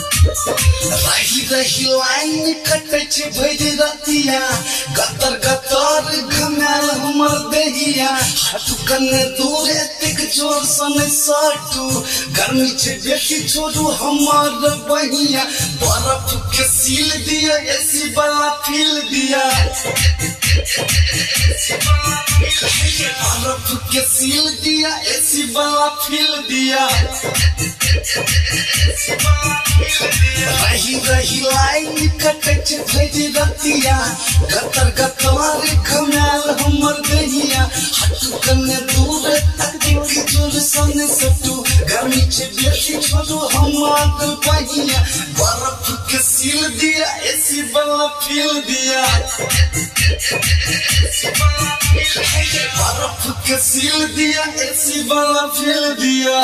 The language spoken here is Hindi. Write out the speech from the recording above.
रही रही लाइन कटे भरी रतिया गतर गतर घमेल हमर देहिया हटू कने दूर एतेक जोर सन सटू गर्मी छे बेसी छोड़ू हमर बहिया बर्फ के सील दिया एसी वाला फील दिया बर्फ के सील दिया एसी वाला फील दिया रही रही लाइन कटे भरी रतिया गतर गतर घमेल हमर देहिया हटू कने दूर तक जोर सन सटू गर्मी छे बेसी छोड़ू हमर बहिया बर्फ के सील दिया एसी वाला फील दिया बर्फ के सील दिया एसी वाला फील दिया।